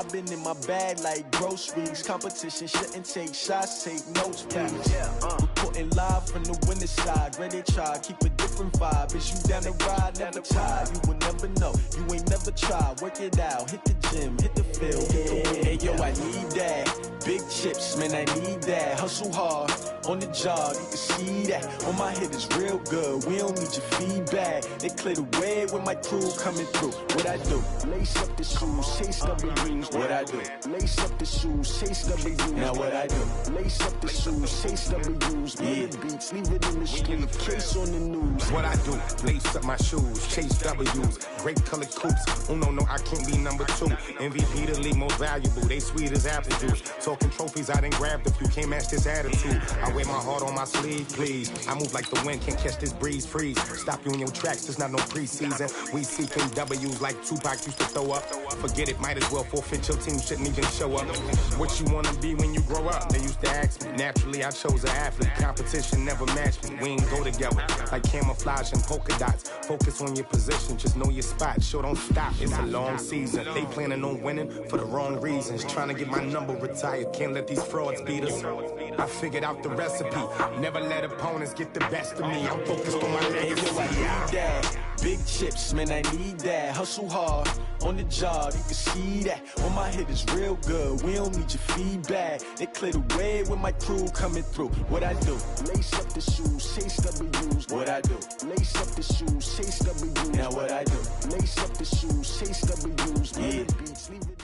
I've been in my bag like groceries. Competition shouldn't take shots, take notes, please. Reporting live from the winning side. Ready to try, keep a different vibe. Is you down the ride, never tired. You will never know, you ain't never tried. Work it out, hit the gym, hit the field, hit the win. Hey yo, I need that. Big chips, man, I need that. Hustle hard, on the job, you can see that. On my head is real good, we don't need your feedback. They clear the way with my crew coming through. What I do? Lace up the shoes, chase W's. What I do? Lace up the shoes, chase W's. Now what I do? Lace up the shoes, chase W's. Yeah. Beats, leave it in the street, case on the news. What I do? Lace up my shoes, chase W's. Great colored coops. Oh no, I can't be number 2. MVP the league most valuable. They sweet as apple juice. Talking trophies, I done grabbed a few. Can't match this attitude. I wear my heart on my sleeve, please. I move like the wind, can't catch this breeze, freeze. Stop you in your tracks, there's not no preseason. We seeking W's like Tupac used to throw up. Forget it, might as well forfeit. Your team shouldn't even show up. What you wanna be when you grow up? They used to ask me. Naturally, I chose an athlete. Competition never matched me. We ain't go together like camouflage and polka dots. Focus on your position, just know your spot. Sure, don't stop, it's a long season. They planning on winning for the wrong reasons. Trying to get my number retired, can't let these frauds beat us. I figured out the recipe. Never let opponents get the best of me. I'm focused on my legacy. I need that. Big chips, man, I need that. Hustle hard, on the job, you can see that. On my head is real good, we don't need your feedback. They clear the way with my crew coming through. What I do? Lace up the shoes, chase W's. What I do? Lace up the shoes, chase W's. Now what I do? Lace up the shoes, chase W's. Yeah. Beats, leave it.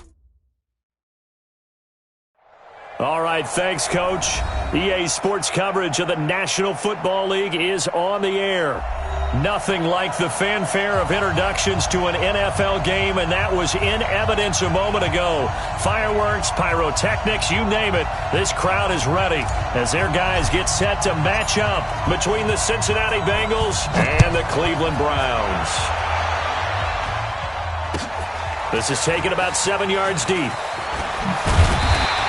All right, thanks, Coach. EA Sports coverage of the National Football League is on the air. Nothing like the fanfare of introductions to an NFL game, and that was in evidence a moment ago. Fireworks, pyrotechnics, you name it. This crowd is ready as their guys get set to match up between the Cincinnati Bengals and the Cleveland Browns. This is taken about 7 yards deep.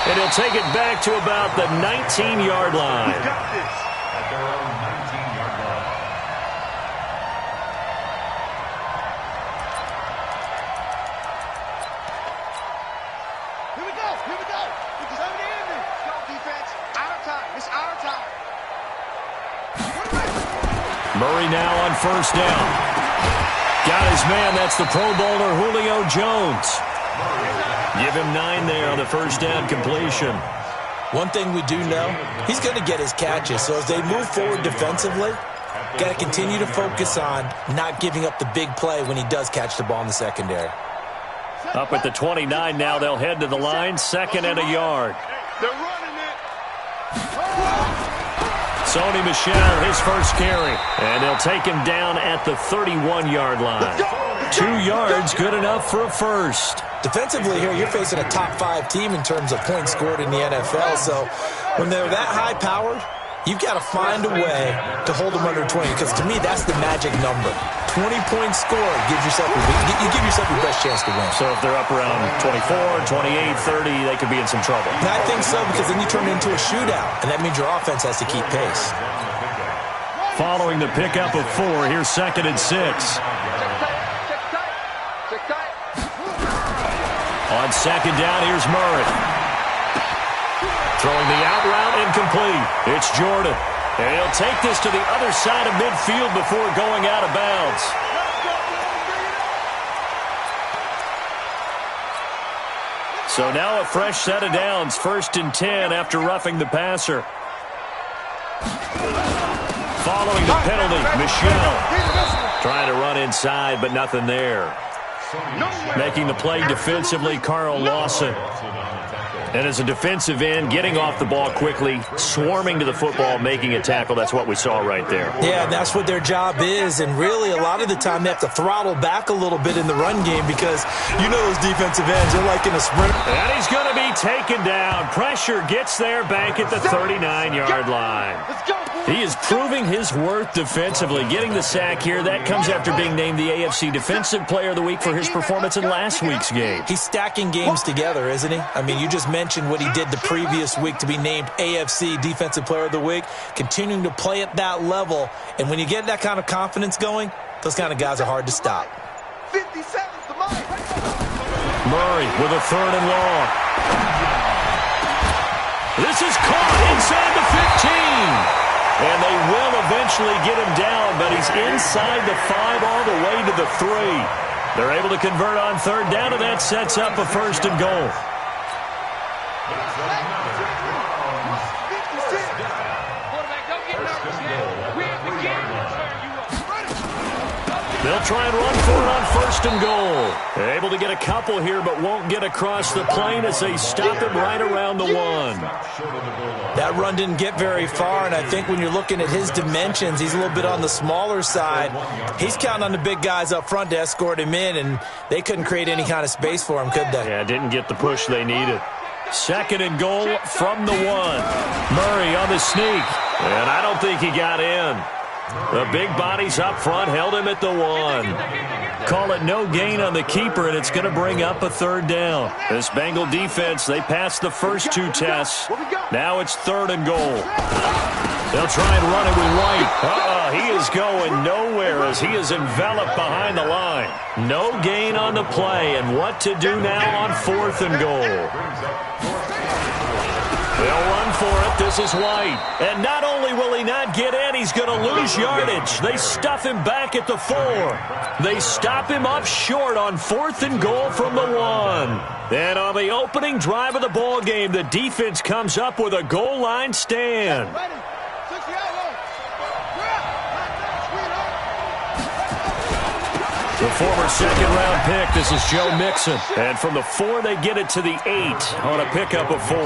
And he'll take it back to about the 19-yard line. He's got this at their own 19-yard line. Here we go. We deserve the ending. Go, defense. Our time. It's our time. Murray now on first down. Got his man. That's the Pro Bowler Julio Jones. Give him 9 there on the first down completion. One thing we do know, he's going to get his catches. So as they move forward defensively, got to continue to focus on not giving up the big play when he does catch the ball in the secondary. Up at the 29 now, they'll head to the line. 2nd and a yard. They're running it. Sony Michel, his first carry. And they'll take him down at the 31-yard line. 2 yards, good enough for a first. Defensively here, you're facing a top 5 team in terms of points scored in the NFL. So when they're that high-powered, you've got to find a way to hold them under 20. Because to me, that's the magic number. 20 points scored gives yourself you give yourself your best chance to win. So if they're up around 24, 28, 30, they could be in some trouble. And I think so, because then you turn it into a shootout, and that means your offense has to keep pace. Following the pickup of 4, here's 2nd and 6. On 2nd down, here's Murray. Throwing the out route incomplete. It's Jordan. And he'll take this to the other side of midfield before going out of bounds. So now a fresh set of downs. 1st and 10 after roughing the passer. Following the penalty, Michel trying to run inside, but nothing there. Making the play defensively, Carl Lawson. And as a defensive end, getting off the ball quickly, swarming to the football, making a tackle. That's what we saw right there. Yeah, that's what their job is. And really, a lot of the time, they have to throttle back a little bit in the run game because you know those defensive ends, they're like in a sprint. And he's going to be taken down. Pressure gets there back at the 39-yard line. He is proving his worth defensively, getting the sack here. That comes after being named the AFC Defensive Player of the Week for his performance in last week's game. He's stacking games together, isn't he? I mean, you just mentioned what he did the previous week to be named AFC Defensive Player of the Week, continuing to play at that level. And when you get that kind of confidence going, those kind of guys are hard to stop. 57's the mark. Murray with a 3rd and long. This is caught inside the 15. And they will eventually get him down, but he's inside the 5 all the way to the 3. They're able to convert on 3rd down, and that sets up a 1st and goal. They'll try and run for it on 1st and goal. They're able to get a couple here, but won't get across the plane as they stop him right around the 1. That run didn't get very far, and I think when you're looking at his dimensions, he's a little bit on the smaller side. He's counting on the big guys up front to escort him in, and they couldn't create any kind of space for him, could they? Yeah, didn't get the push they needed. 2nd and goal from the 1. Murray on the sneak, and I don't think he got in. The big bodies up front held him at the 1. Call it no gain on the keeper, and it's going to bring up a 3rd down. This Bengal defense, they passed the first 2 tests. Now it's 3rd and goal. They'll try and run it with White. He is going nowhere as he is enveloped behind the line. No gain on the play, and what to do now on 4th and goal. They'll run for it. This is White. And not only will he not get in, he's going to lose yardage. They stuff him back at the 4. They stop him up short on 4th and goal from the 1. And on the opening drive of the ball game, the defense comes up with a goal line stand. The former 2nd-round pick, this is Joe Mixon. And from the 4, they get it to the 8 on a pickup of 4.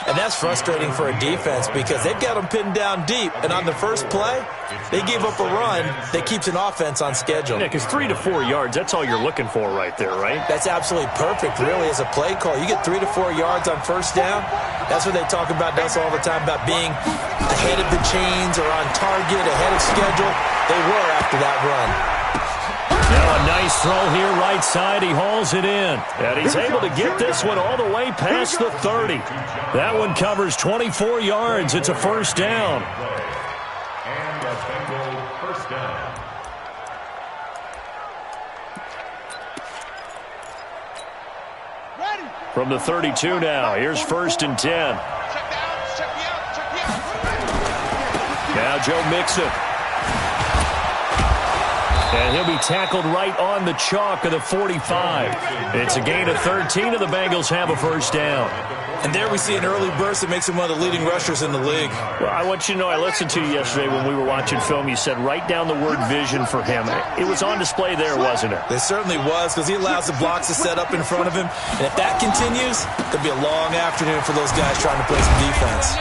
And that's frustrating for a defense because they've got them pinned down deep. And on the first play, they gave up a run that keeps an offense on schedule. Yeah, because 3 to 4 yards, that's all you're looking for right there, right? That's absolutely perfect, really, as a play call. You get 3 to 4 yards on 1st down. That's what they talk about us all the time, about being ahead of the chains or on target, ahead of schedule. They were after that run. Now a nice throw here, right side. He hauls it in. And he's able to get this one all the way past the 30. That one covers 24 yards. It's a 1st down. And a Bengal 1st down. From the 32 now. Here's 1st and 10. Now Joe Mixon. And he'll be tackled right on the chalk of the 45. It's a gain of 13, and the Bengals have a 1st down. And there we see an early burst that makes him one of the leading rushers in the league. Well, I want you to know, I listened to you yesterday when we were watching film. You said write down the word vision for him. It was on display there, wasn't it? It certainly was, because he allows the blocks to set up in front of him. And if that continues, it'll be a long afternoon for those guys trying to play some defense.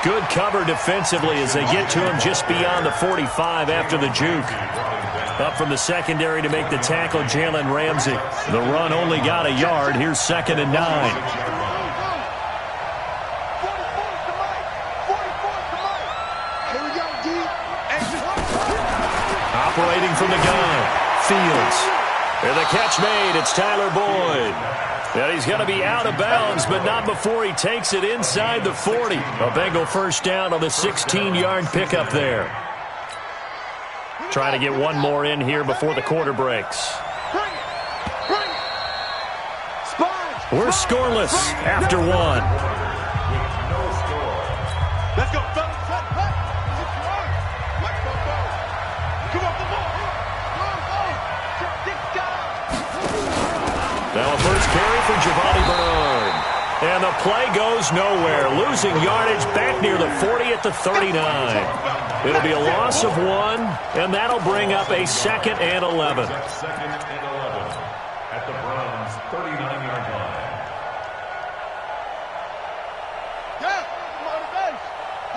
Good cover defensively as they get to him just beyond the 45 after the juke. Up from the secondary to make the tackle, Jalen Ramsey. The run only got a yard. Here's 2nd and 9. Operating from the gun, Fields. And the catch made. It's Tyler Boyd. And he's going to be out of bounds, but not before he takes it inside the 40. A Bengal 1st down on the 16-yard pickup there. Trying to get one more in here before the quarter breaks. We're scoreless after 1. Let's go. Now a first carry for Giovanni Bernard. And the play goes nowhere. Losing yardage back near the 40 at the 39. It'll be a loss of 1, and that'll bring up a 2nd and 11. 2nd and 11 at the Browns' 39-yard line. Yeah, motivation.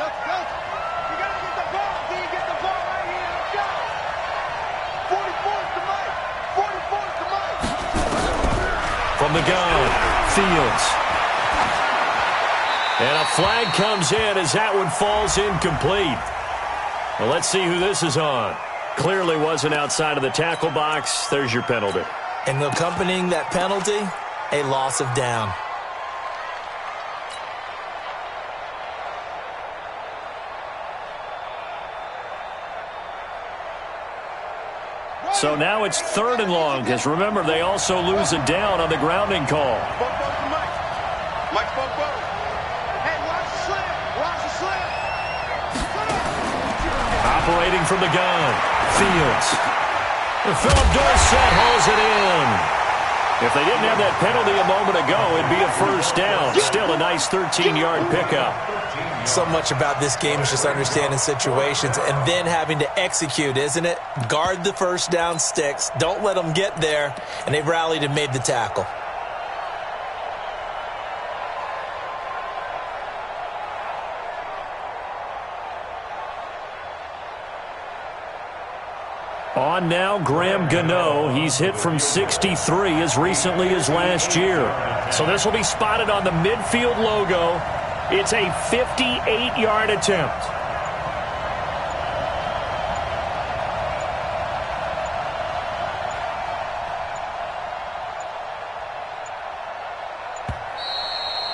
Let's go. You got to get the ball. Do you get the ball right here? Let's go. 44 to Mike. 44 to Mike. From the gun, Fields. And a flag comes in as that one falls incomplete. Well, let's see who this is on. Clearly wasn't outside of the tackle box. There's your penalty. And accompanying that penalty, a loss of down. So now it's 3rd and long, because remember, they also lose a down on the grounding call. Mike spoke both. Hey, watch the slam. Watch the slam. Operating from the gun, Fields. And Philip Dorsett hauls it in. If they didn't have that penalty a moment ago, it'd be a first down. Still a nice 13-yard pickup. So much about this game is just understanding situations and then having to execute, isn't it? Guard the first down sticks. Don't let them get there. And they've rallied and made the tackle. On now, Graham Gano. He's hit from 63 as recently as last year. So this will be spotted on the midfield logo. It's a 58-yard attempt.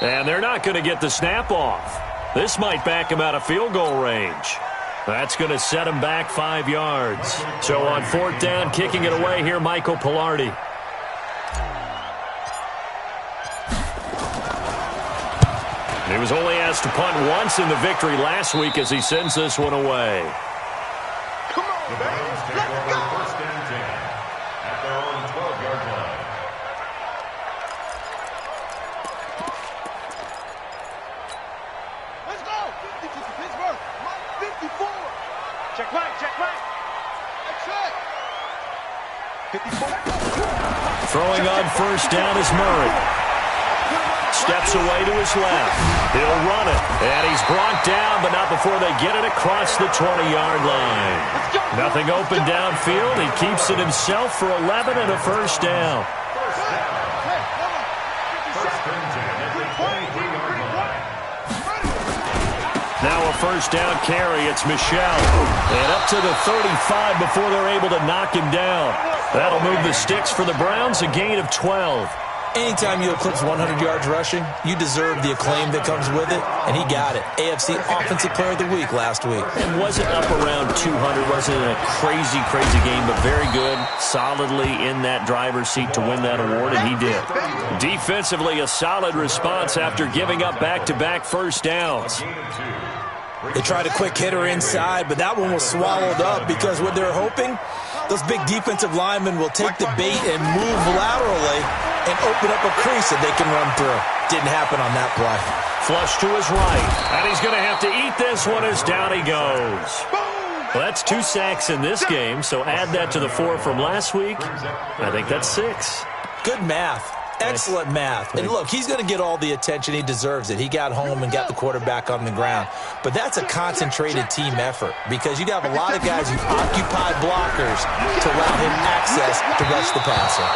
And they're not going to get the snap off. This might back him out of field goal range. That's going to set him back 5 yards. So on 4th down, kicking it away here, Michael Pilardi. He was only asked to punt once in the victory last week as he sends this one away. Come on, baby. Let's go. First and 10 at their own 12-yard line. Let's go. 50 to Pittsburgh. Mike 54. Check Mike. Check Mike. Check. 54. Throwing on first down is Murray. Steps away to his left. He'll run it. And he's brought down, but not before they get it across the 20-yard line. Nothing open downfield. He keeps it himself for 11 and a first down. First and 10 at the 23-yard line. Now a first down carry. It's Michel. And up to the 35 before they're able to knock him down. That'll move the sticks for the Browns, a gain of 12. Anytime you eclipse 100 yards rushing, you deserve the acclaim that comes with it, and he got it. AFC Offensive Player of the Week last week. And wasn't up around 200, wasn't a crazy, crazy game, but very good, solidly in that driver's seat to win that award, and he did. Defensively, a solid response after giving up back-to-back first downs. They tried a quick hitter inside, but that one was swallowed up because what they're hoping, those big defensive linemen will take the bait and move laterally and open up a crease that they can run through. Didn't happen on that play. Flush to his right, and he's going to have to eat this one as down he goes. Well, that's 2 sacks in this game, so add that to the 4 from last week. I think that's 6. Good math. Excellent math. And look, he's going to get all the attention. He deserves it. He got home and got the quarterback on the ground. But that's a concentrated team effort because you have a lot of guys who occupy blockers to allow him access to rush the passer.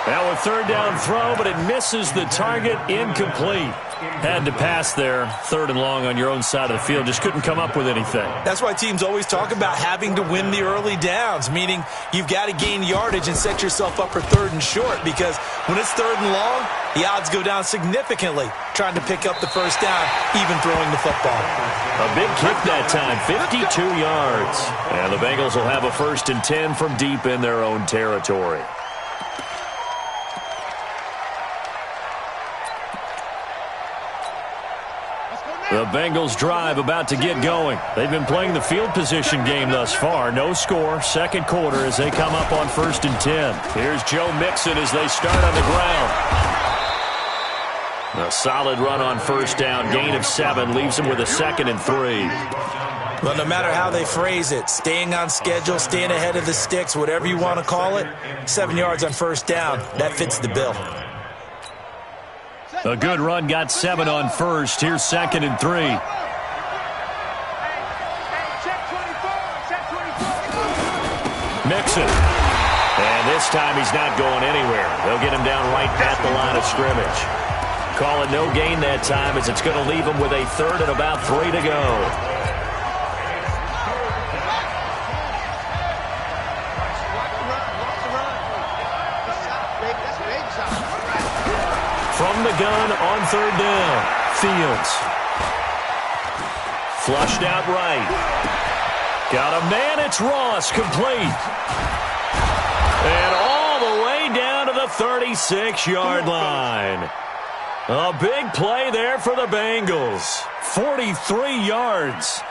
Now a 3rd down throw, but it misses the target, incomplete. Had to pass there, 3rd and long on your own side of the field. Just couldn't come up with anything. That's why teams always talk about having to win the early downs, meaning you've got to gain yardage and set yourself up for 3rd and short because when it's 3rd and long, the odds go down significantly trying to pick up the first down, even throwing the football. A big kick that time, 52 yards. And the Bengals will have a 1st and 10 from deep in their own territory. The Bengals drive about to get going. They've been playing the field position game thus far. No score, 2nd quarter as they come up on 1st and 10. Here's Joe Mixon as they start on the ground. A solid run on first down, gain of 7, leaves them with a 2nd and 3. Well, no matter how they phrase it, staying on schedule, staying ahead of the sticks, whatever you want to call it, 7 yards on first down, that fits the bill. A good run, got 7 on first. Here's 2nd and 3. Mixon. And this time he's not going anywhere. They'll get him down right at the line of scrimmage. Call it no gain that time as it's going to leave him with a 3rd and about 3 to go. From the gun on 3rd down, Fields. Flushed out right. Got a man, it's Ross, complete. And all the way down to the 36-yard line. A big play there for the Bengals. 43 yards.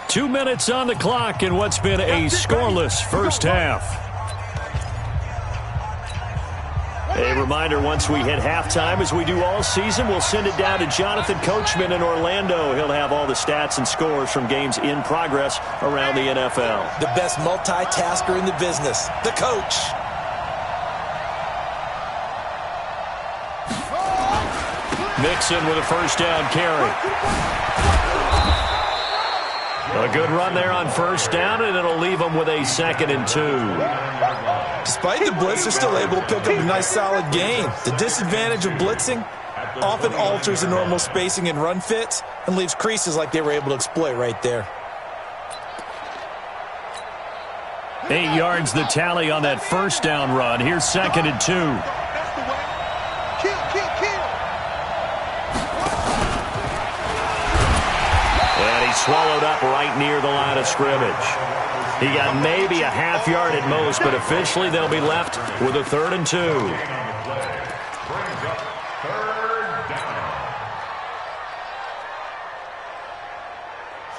2 minutes on the clock in what's been a scoreless first half. A reminder, once we hit halftime, as we do all season, we'll send it down to Jonathan Coachman in Orlando. He'll have all the stats and scores from games in progress around the NFL. The best multitasker in the business, the coach. Mixon with a first down carry. A good run there on first down, and it'll leave them with a 2nd and 2. Despite the blitz, they're still able to pick up a nice solid gain. The disadvantage of blitzing often alters the normal spacing and run fits and leaves creases like they were able to exploit right there. 8 yards the tally on that first down run. Here's 2nd and 2. That's the way. Kill. And he swallowed up right near the line of scrimmage. He got maybe a half yard at most, but officially they'll be left with a 3rd and 2.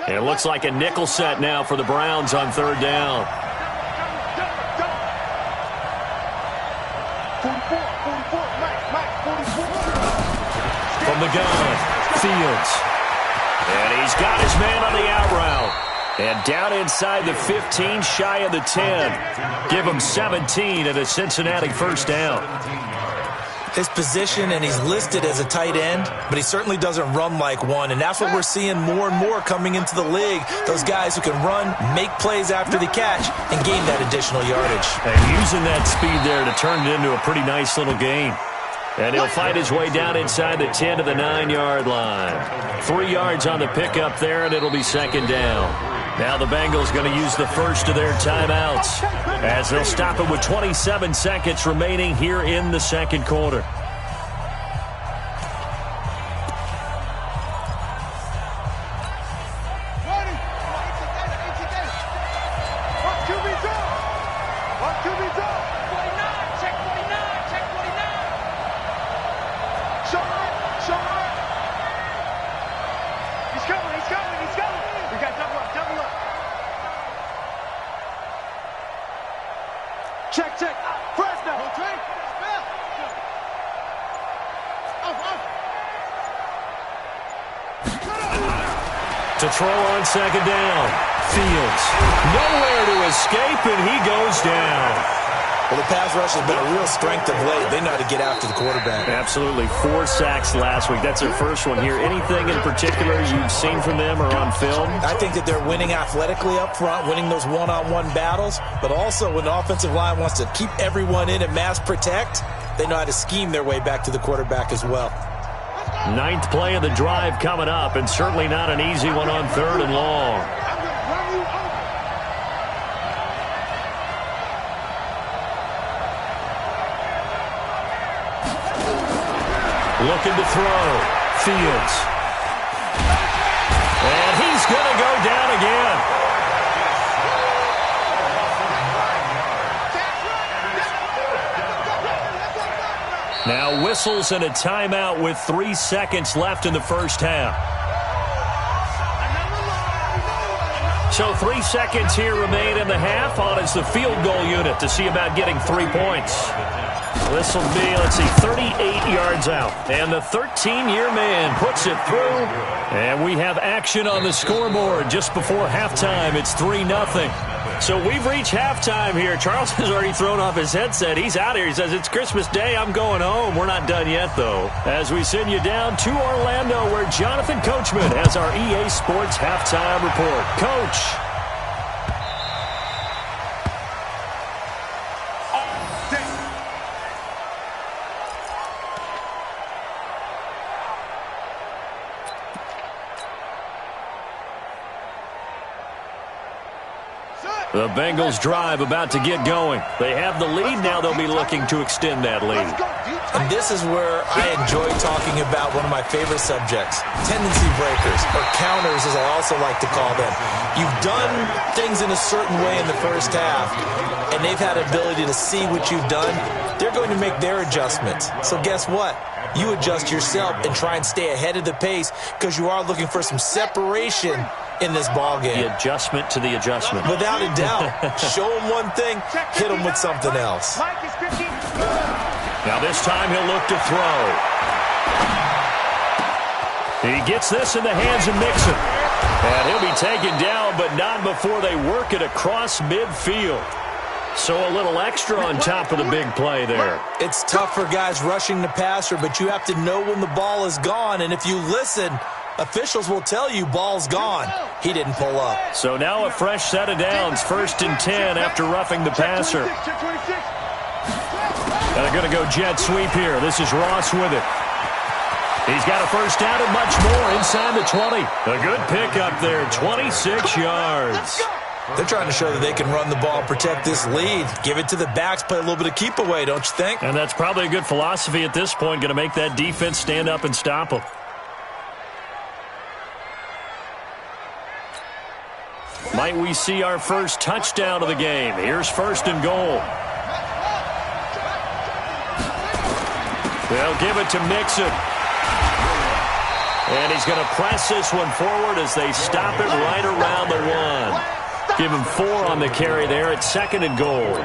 And it looks like a nickel set now for the Browns on 3rd down. 44, Mike, 44. From the gun, Fields. And he's got his man on the out route. And down inside the 15, shy of the 10. Give him 17 at a Cincinnati first down. His position, and he's listed as a tight end, but he certainly doesn't run like one, and that's what we're seeing more and more coming into the league. Those guys who can run, make plays after the catch, and gain that additional yardage. And using that speed there to turn it into a pretty nice little gain. And he'll fight his way down inside the 10 to the 9-yard line. 3 yards on the pickup there, and it'll be 2nd down. Now the Bengals going to use the first of their timeouts as they'll stop it with 27 seconds remaining here in the 2nd quarter. Check. Fresno. To throw on 2nd down. Fields. Nowhere to escape, and he goes down. Well, the pass rush has been a real strength of late. They know how to get after the quarterback. Absolutely. 4 sacks last week. That's their first one here. Anything in particular you've seen from them or on film? I think that they're winning athletically up front, winning those one-on-one battles, but also when the offensive line wants to keep everyone in and mass protect, they know how to scheme their way back to the quarterback as well. 9th play of the drive coming up, and certainly not an easy one on 3rd and long. Looking to throw. Fields. And he's going to go down again. Now whistles and a timeout with 3 seconds left in the first half. So 3 seconds here remain in the half on as the field goal unit to see about getting 3 points. This will be, 38 yards out. And the 13-year man puts it through. And we have action on the scoreboard just before halftime. It's 3-0. So we've reached halftime here. Charles has already thrown off his headset. He's out here. He says, it's Christmas Day. I'm going home. We're not done yet, though. As we send you down to Orlando, where Jonathan Coachman has our EA Sports halftime report. Coach. The Bengals drive about to get going. They have the lead. Now they'll be looking to extend that lead. And this is where I enjoy talking about one of my favorite subjects, tendency breakers, or counters as I also like to call them. You've done things in a certain way in the first half, and they've had ability to see what you've done. They're going to make their adjustments. So guess what? You adjust yourself and try and stay ahead of the pace because you are looking for some separation in this ball game. The adjustment to the adjustment. Without a doubt. Show him one thing, hit him with something else. Now this time he'll look to throw. He gets this in the hands of Mixon. And he'll be taken down, but not before they work it across midfield. So a little extra on top of the big play there. It's tough for guys rushing the passer, but you have to know when the ball is gone. And if you listen, officials will tell you ball's gone. He didn't pull up. So now a fresh set of downs, 1st and 10 after roughing the passer. And they're going to go jet sweep here. This is Ross with it. He's got a first down and much more inside the 20. A good pickup there, 26 yards. They're trying to show that they can run the ball, protect this lead. Give it to the backs, play a little bit of keep away, don't you think? And that's probably a good philosophy at this point, going to make that defense stand up and stop them. Might we see our first touchdown of the game? Here's 1st and goal. They'll give it to Mixon. And he's going to press this one forward as they stop it right around the 1. Give him 4 on the carry there at 2nd and goal.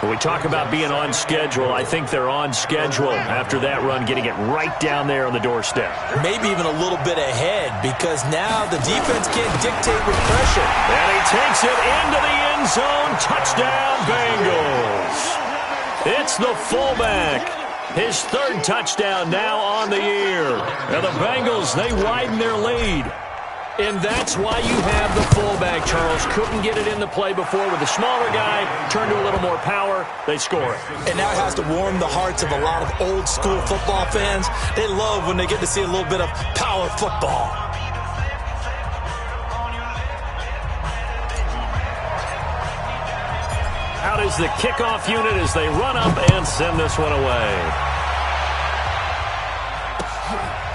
When we talk about being on schedule, I think they're on schedule after that run, getting it right down there on the doorstep. Maybe even a little bit ahead because now the defense can't dictate with pressure. And he takes it into the end zone. Touchdown, Bengals. It's the fullback. His 3rd touchdown now on the year. And the Bengals, they widen their lead. And that's why you have the fullback, Charles. Couldn't get it in the play before with the smaller guy. Turned to a little more power. They score it. And now it has to warm the hearts of a lot of old-school football fans. They love when they get to see a little bit of power football. Out is the kickoff unit as they run up and send this one away.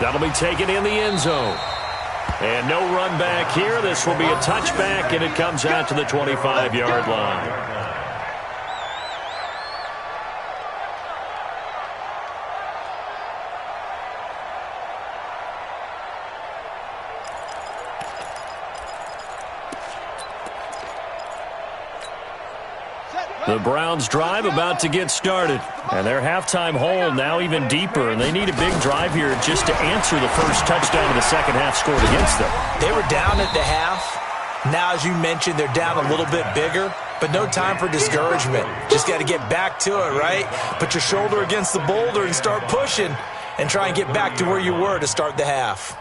That'll be taken in the end zone. And no run back here. This will be a touchback, and it comes out to the 25-yard line. The Browns drive about to get started. And their halftime hole now even deeper. And they need a big drive here just to answer the first touchdown of the second half scored against them. They were down at the half. Now, as you mentioned, they're down a little bit bigger. But no time for discouragement. Just got to get back to it, right? Put your shoulder against the boulder and start pushing. And try and get back to where you were to start the half.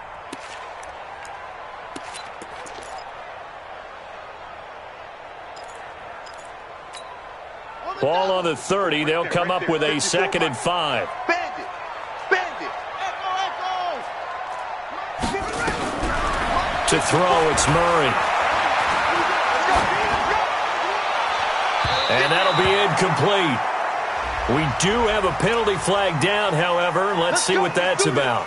Ball on the 30. They'll come up with a 2nd and 5. To throw, it's Murray. And that'll be incomplete. We do have a penalty flag down, however. Let's see what that's about.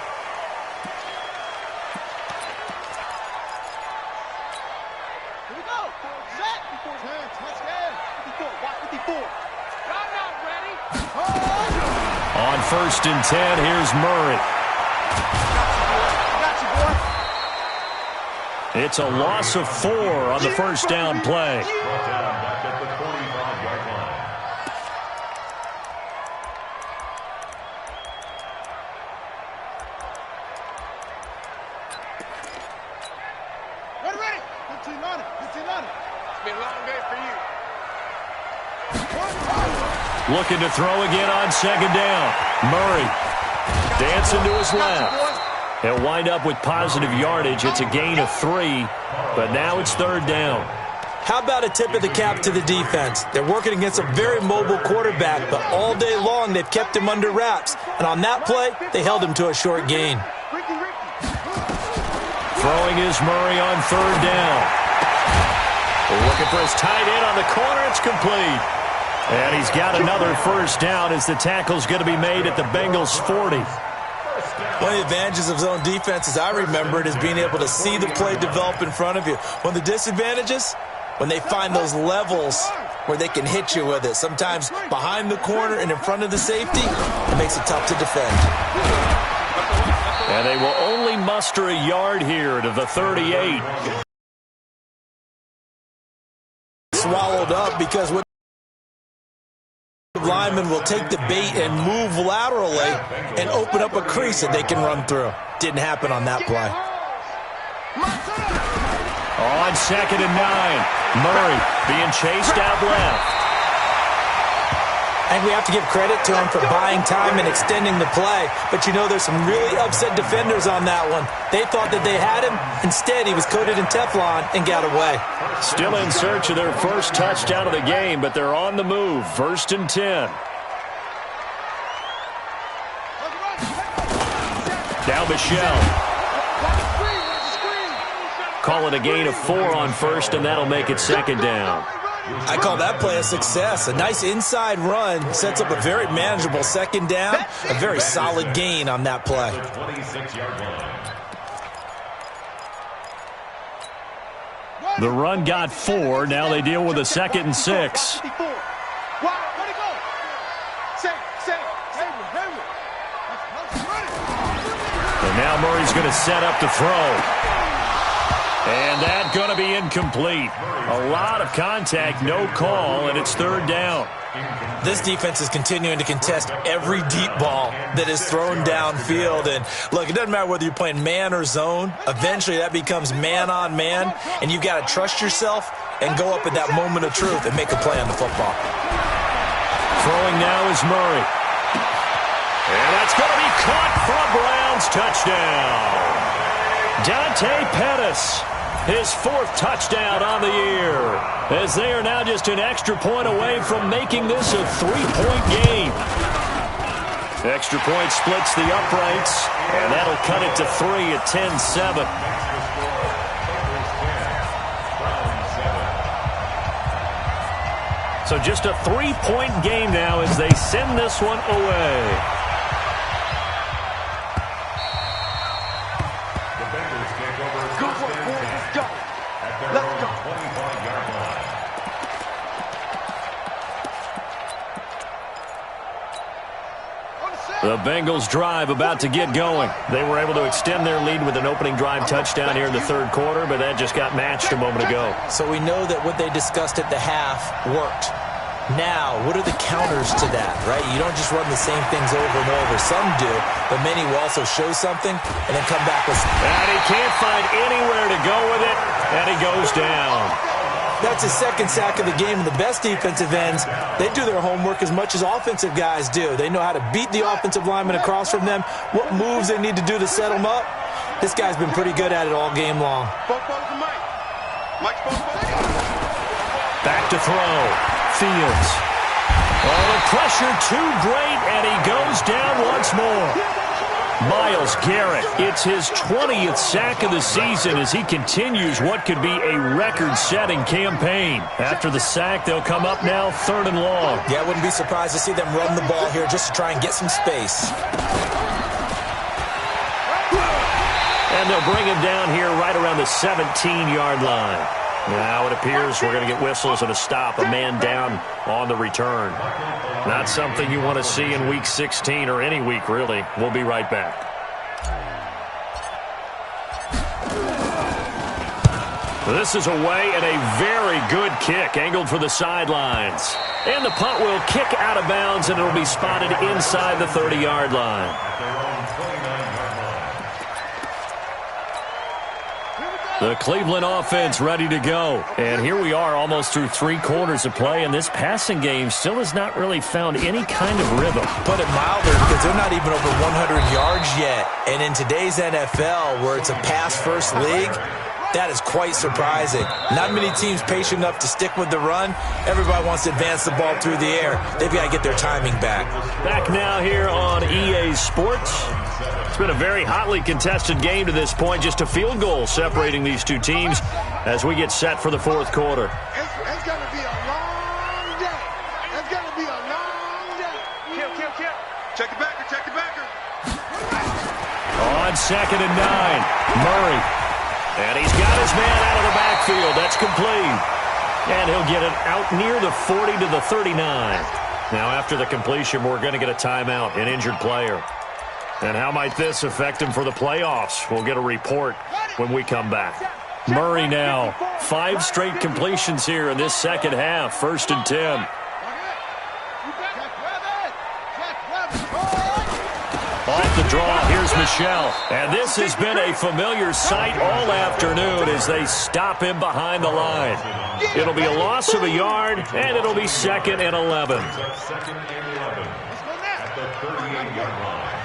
On 1st and 10, here's Murray. It's a loss of 4 on the first down play. Ready? 15 on it. It's been a long day for you. Looking to throw again on 2nd down. Murray dancing to his left. He'll wind up with positive yardage. It's a gain of 3, but now it's 3rd down. How about a tip of the cap to the defense? They're working against a very mobile quarterback, but all day long they've kept him under wraps. And on that play, they held him to a short gain. Throwing is Murray on 3rd down. Looking for his tight end on the corner. It's complete. And he's got another first down as the tackle's going to be made at the Bengals' 40. One of the advantages of zone defense, as I remember it, is being able to see the play develop in front of you. One of the disadvantages, when they find those levels where they can hit you with it. Sometimes behind the corner and in front of the safety, it makes it tough to defend. And they will only muster a yard here to the 38. Swallowed up because what linemen will take the bait and move laterally and open up a crease that they can run through. Didn't happen on that play. On 2nd and 9, Murray being chased out left. And we have to give credit to him for buying time and extending the play. But, you know, there's some really upset defenders on that one. They thought that they had him. Instead, he was coated in Teflon and got away. Still in search of their first touchdown of the game, but they're on the move. 1st and 10. Now Michelle. Call it a gain of 4 on 1st, and that'll make it 2nd down. I call that play a success. A nice inside run sets up a very manageable 2nd down. A very solid gain on that play. The run got 4. Now they deal with a 2nd and 6. And now Murray's going to set up to throw. And that's going to be incomplete. A lot of contact, no call, and it's 3rd down. This defense is continuing to contest every deep ball that is thrown downfield. And, look, it doesn't matter whether you're playing man or zone. Eventually that becomes man on man, and you've got to trust yourself and go up at that moment of truth and make a play on the football. Throwing now is Murray. And that's going to be caught for a Browns touchdown. Dante Pettis. His 4th touchdown on the year, as they are now just an extra point away from making this a 3-point game. Extra point splits the uprights, and that'll cut it to 3 at 10-7. So just a 3-point game now as they send this one away. The Bengals drive about to get going. They were able to extend their lead with an opening drive touchdown here in the 3rd quarter, but that just got matched a moment ago. So we know that what they discussed at the half worked. Now, what are the counters to that, right? You don't just run the same things over and over. Some do, but many will also show something and then come back with... And he can't find anywhere to go with it, and he goes down. That's his 2nd sack of the game, and the best defensive ends, they do their homework as much as offensive guys do. They know how to beat the offensive lineman across from them, what moves they need to do to set them up. This guy's been pretty good at it all game long. Back to throw. Fields. Oh, the pressure too great, and he goes down once more. Myles Garrett, it's his 20th sack of the season as he continues what could be a record-setting campaign. After the sack, they'll come up now 3rd and long. Yeah, I wouldn't be surprised to see them run the ball here just to try and get some space. And they'll bring him down here right around the 17-yard line. Now it appears we're going to get whistles and a stop, a man down on the return. Not something you want to see in Week 16 or any week, really. We'll be right back. This is away and a very good kick, angled for the sidelines. And the punt will kick out of bounds, and it'll be spotted inside the 30-yard line. The Cleveland offense ready to go. And here we are almost through 3 quarters of play, and this passing game still has not really found any kind of rhythm. Put it milder, because they're not even over 100 yards yet. And in today's NFL, where it's a pass-first league, That is quite surprising. Not many teams patient enough to stick with the run. Everybody wants to advance the ball through the air. They've got to get their timing back. Back now here on EA Sports. It's been a very hotly contested game to this point. Just a field goal separating these two teams as we get set for the fourth quarter. It's going to be a long day. It's going to be a long day. Kill. Check the backer. On 2nd and 9, Murray. And he's got his man out of the backfield. That's complete. And he'll get it out near the 40 to the 39. Now, after the completion, we're going to get a timeout, an injured player. And how might this affect him for the playoffs? We'll get a report when we come back. Murray now, 5 straight completions here in this second half. 1st and 10. Off the draw, here's Michel. And this has been a familiar sight all afternoon as they stop him behind the line. It'll be a loss of a yard, and it'll be 2nd and 11. Second and 11 at the 38-yard line.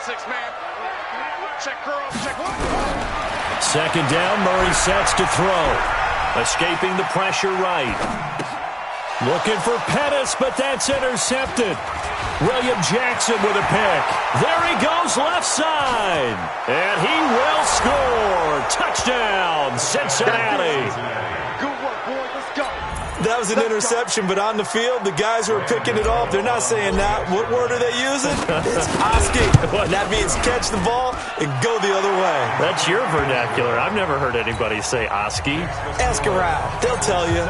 6-man. Check curl. 2nd down, Murray sets to throw. Escaping the pressure right. Looking for Pettis, but that's intercepted. William Jackson with a pick. There he goes left side. And he will score. Touchdown, Cincinnati. Good work, boys. Let's go. That was an interception, but on the field, the guys who are picking it off, they're not saying that. What word are they using? It's Oski. That means catch the ball and go the other way. That's your vernacular. I've never heard anybody say Oski. Ask around. They'll tell you.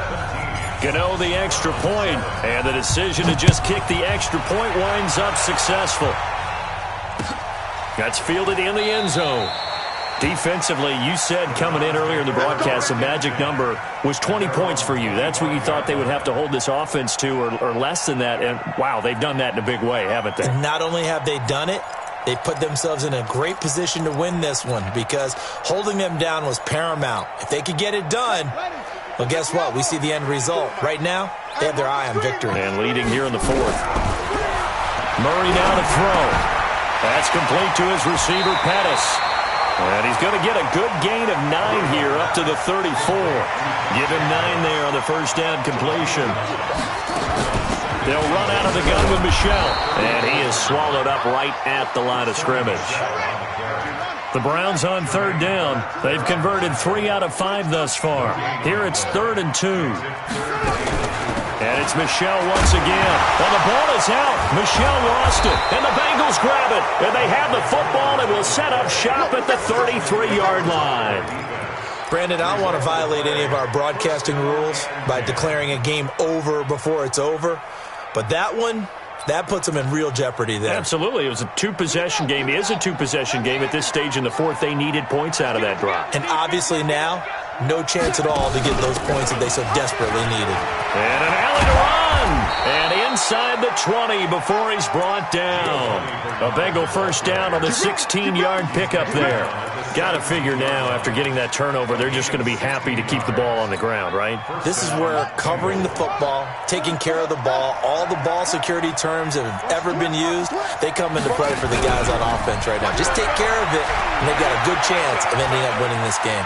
Gano the extra point, and the decision to just kick the extra point winds up successful. That's fielded in the end zone. Defensively, you said coming in earlier in the broadcast, the magic number was 20 points for you. That's what you thought they would have to hold this offense to, or less than that. And, wow, they've done that in a big way, haven't they? And not only have they done it, they put themselves in a great position to win this one because holding them down was paramount. If they could get it done, well, guess what? We see the end result. Right now, they have their eye on victory. And leading here in the 4th. Murray now to throw. That's complete to his receiver, Pettis. And he's going to get a good gain of 9 here up to the 34. Give him 9 there on the first down completion. They'll run out of the gun with Michel. And he is swallowed up right at the line of scrimmage. The Browns on 3rd down. They've converted 3 out of 5 thus far. Here it's 3rd and 2. And it's Michel once again. And the ball is out. Michel lost it. And the Bengals grab it. And they have the football and will set up shop at the 33-yard line. Brandon, I don't want to violate any of our broadcasting rules by declaring a game over before it's over. But that one, that puts them in real jeopardy there. Absolutely. It was a 2-possession game. It is a 2-possession game at this stage in the 4th. They needed points out of that drive. And obviously now, no chance at all to get those points that they so desperately needed. And an alley to run. And inside the 20 before he's brought down. A Bengal first down on the 16-yard pickup there. Got to figure now, after getting that turnover, they're just going to be happy to keep the ball on the ground, right? This is where covering the football, taking care of the ball, all the ball security terms that have ever been used, they come into play for the guys on offense right now. Just take care of it, and they've got a good chance of ending up winning this game.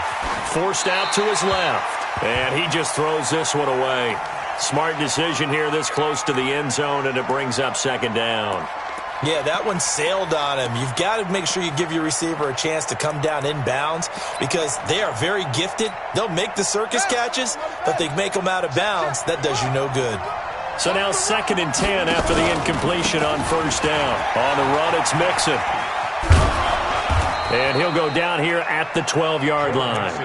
Forced out to his left, and he just throws this one away. Smart decision here this close to the end zone, and it brings up 2nd down. Yeah, that one sailed on him. You've got to make sure you give your receiver a chance to come down inbounds because they are very gifted. They'll make the circus catches, but they make them out of bounds. That does you no good. So now 2nd and 10 after the incompletion on 1st down. On the run, it's Mixon. And he'll go down here at the 12-yard line.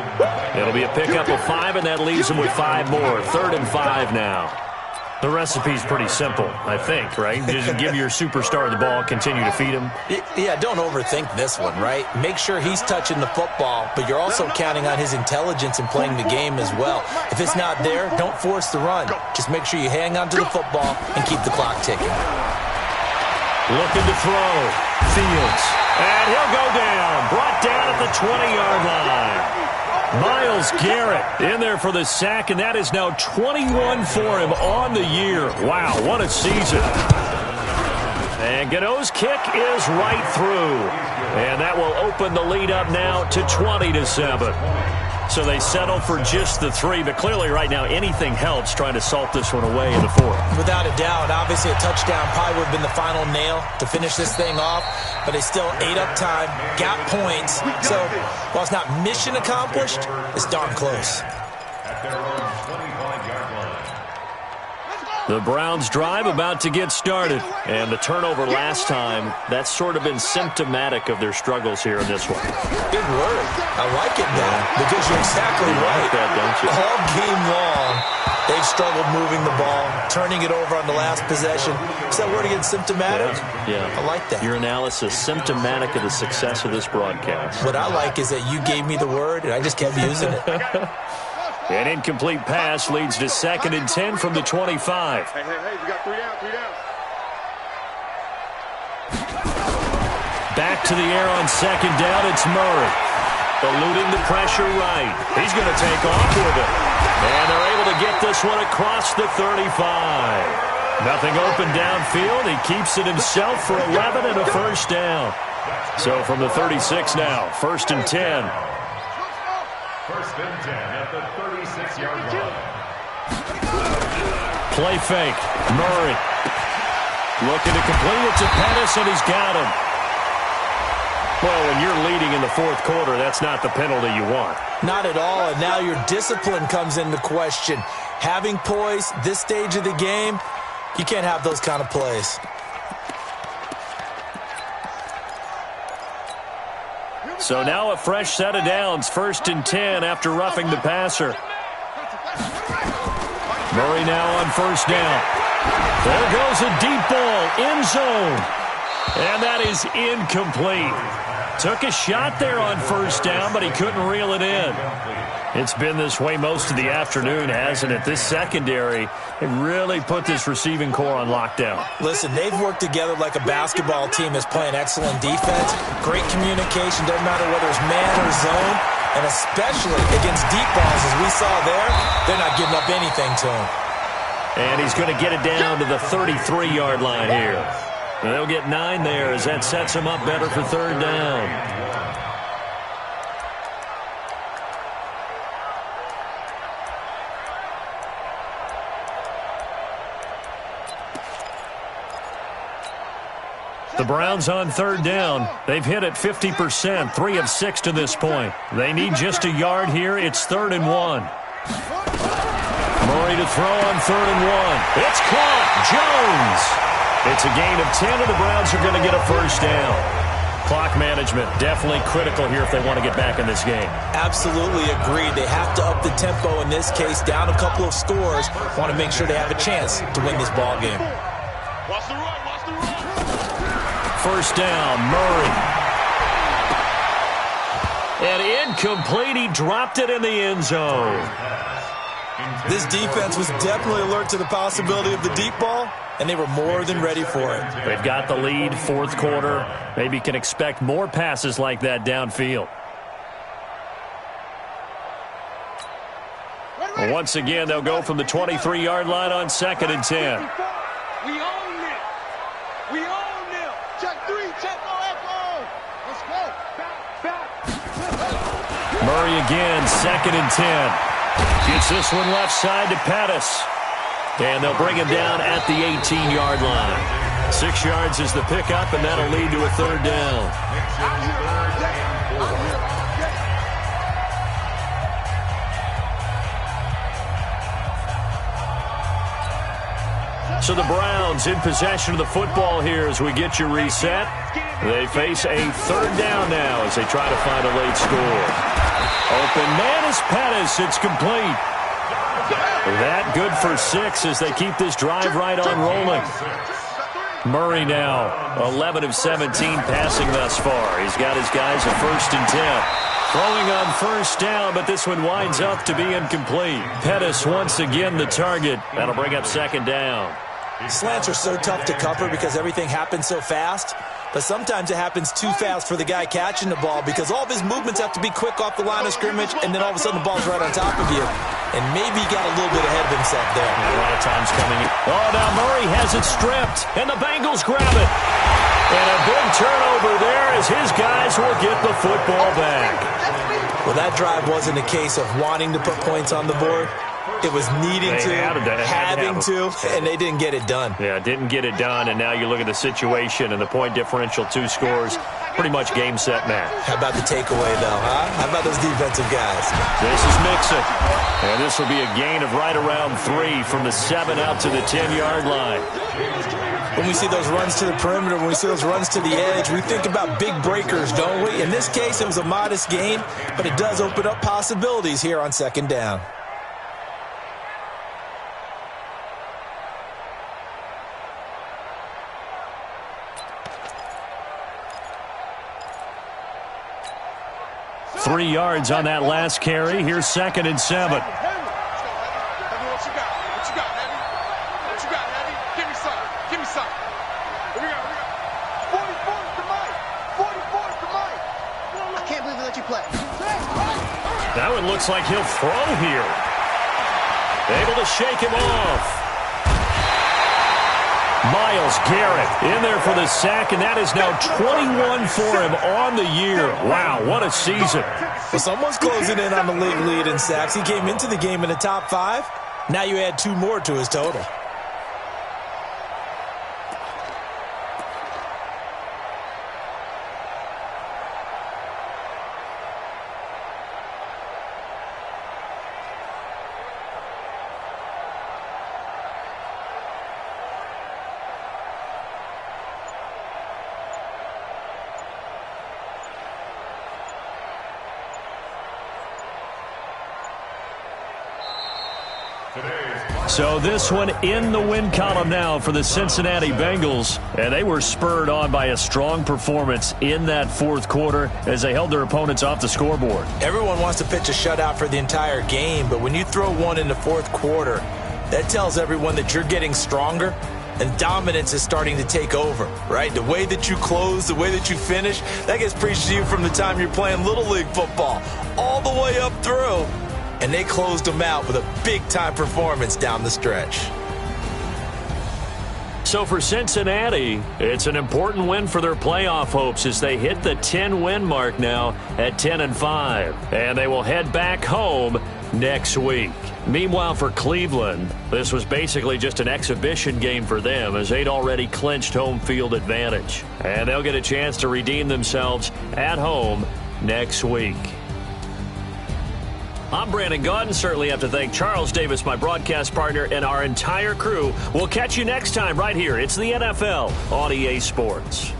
It'll be a pickup of 5, and that leaves him with 5 more. 3rd and 5 now. The recipe's pretty simple, I think, right? Just give your superstar the ball, continue to feed him. Yeah, don't overthink this one, right? Make sure he's touching the football, but you're also counting on his intelligence in playing the game as well. If it's not there, don't force the run. Just make sure you hang on to the football and keep the clock ticking. Looking to throw. Fields. And he'll go down. Brought down at the 20-yard line. Myles Garrett in there for the sack, and that is now 21 for him on the year. Wow, what a season. And Gano's kick is right through. And that will open the lead up now to 20-7. So they settle for just the 3, but clearly right now anything helps trying to salt this one away in the 4th. Without a doubt, obviously a touchdown probably would have been the final nail to finish this thing off, but they still ate up time, got points. So while it's not mission accomplished, it's darn close. At their own 25-yard line. The Browns drive about to get started, and the turnover last time, that's sort of been symptomatic of their struggles here in this one. Big word. I like it now because you're exactly right. Like that, don't you? All game long, they've struggled moving the ball, turning it over on the last possession. Is that word again, symptomatic? Yeah. I like that. Your analysis, symptomatic of the success of this broadcast. What I like is that you gave me the word, and I just kept using it. An incomplete pass leads to 2nd and 10 from the 25. Hey, we got 3 down, 3 down. Back to the air on 2nd down, it's Murray. Eluding the pressure right. He's going to take off with it. And they're able to get this one across the 35. Nothing open downfield. He keeps it himself for 11 and a first down. So from the 36 now, 1st and 10. 1st and 10 at the 36-yard line. Play fake. Murray looking to complete it to Pettis, and he's got him. Well, when you're leading in the 4th quarter, that's not the penalty you want. Not at all, and now your discipline comes into question. Having poise this stage of the game, you can't have those kind of plays. So now a fresh set of downs, 1st and 10 after roughing the passer. Murray now on 1st down. There goes a deep ball, end zone. And that is incomplete. Took a shot there on 1st down, but he couldn't reel it in. It's been this way most of the afternoon, hasn't it? This secondary, it really put this receiving core on lockdown. Listen, they've worked together like a basketball team that's playing excellent defense. Great communication, doesn't matter whether it's man or zone. And especially against deep balls, as we saw there, they're not giving up anything to him. And he's going to get it down to the 33-yard line here. And they'll get 9 there as that sets him up better for 3rd down. The Browns on 3rd down. They've hit it 50%, 3 of 6 to this point. They need just a yard here. It's 3rd and 1. Murray to throw on 3rd and 1. It's caught. Jones. It's a gain of 10, and the Browns are going to get a first down. Clock management definitely critical here if they want to get back in this game. Absolutely agreed. They have to up the tempo in this case, down a couple of scores. Want to make sure they have a chance to win this ball game. Watch the run, watch the run. First down, Murray. And incomplete. He dropped it in the end zone. This defense was definitely alert to the possibility of the deep ball, and they were more than ready for it. They've got the lead, 4th quarter. Maybe can expect more passes like that downfield. Well, once again, they'll go from the 23-yard line on 2nd and 10. We own it. We own them. Check 3, check echo. Let's go. Back. Murray again, 2nd and 10. Gets this one left side to Pettis. And they'll bring him down at the 18-yard line. 6 yards is the pickup, and that'll lead to a 3rd down. So the Browns in possession of the football here as we get you reset. They face a 3rd down now as they try to find a late score. Open man is Pettis. It's complete. That good for 6 as they keep this drive right on rolling. Murray now 11 of 17 passing thus far. He's got his guys a 1st and 10. Throwing on 1st down, but this one winds up to be incomplete. Pettis once again the target. That'll bring up 2nd down. Slants are so tough to cover because everything happens so fast. But sometimes it happens too fast for the guy catching the ball because all of his movements have to be quick off the line of scrimmage, and then all of a sudden the ball's right on top of you. and maybe got a little bit ahead of himself there. A lot of times coming in. Oh, now Murray has it stripped, and the Bengals grab it. And a big turnover there as his guys will get the football back. Well, that drive wasn't a case of wanting to put points on the board. It was needing having to, and they didn't get it done. Yeah, didn't get it done, and now you look at the situation and the point differential, 2 scores, pretty much game, set, match. How about the takeaway, though, huh? How about those defensive guys? This is Mixon, and this will be a gain of right around 3 from the 7 out to the 10-yard line. When we see those runs to the perimeter, when we see those runs to the edge, we think about big breakers, don't we? In this case, it was a modest gain, but it does open up possibilities here on 2nd down. Three yards on that last carry. Here's 2nd and 7. What you got? What you got, Heavy? What you got, Heavy? Give me some. Give me some. What we got? 44's to Mike. 44's to Mike. I can't believe they let you play. Now it looks like he'll throw here. Able to shake him off. Myles Garrett in there for the sack, and that is now 21 for him on the year. Wow, what a season. Well, someone's closing in on the league lead in sacks. He came into the game in the top 5. Now you add 2 more to his total. So this one in the win column now for the Cincinnati Bengals. And they were spurred on by a strong performance in that 4th quarter as they held their opponents off the scoreboard. Everyone wants to pitch a shutout for the entire game, but when you throw one in the 4th quarter, that tells everyone that you're getting stronger and dominance is starting to take over, right? The way that you close, the way that you finish, that gets preached to you from the time you're playing Little League football all the way up through. And they closed them out with a big-time performance down the stretch. So for Cincinnati, it's an important win for their playoff hopes as they hit the 10-win mark now at 10-5. And they will head back home next week. Meanwhile, for Cleveland, this was basically just an exhibition game for them as they'd already clinched home field advantage. And they'll get a chance to redeem themselves at home next week. I'm Brandon Gaudin. Certainly have to thank Charles Davis, my broadcast partner, and our entire crew. We'll catch you next time right here. It's the NFL on EA Sports.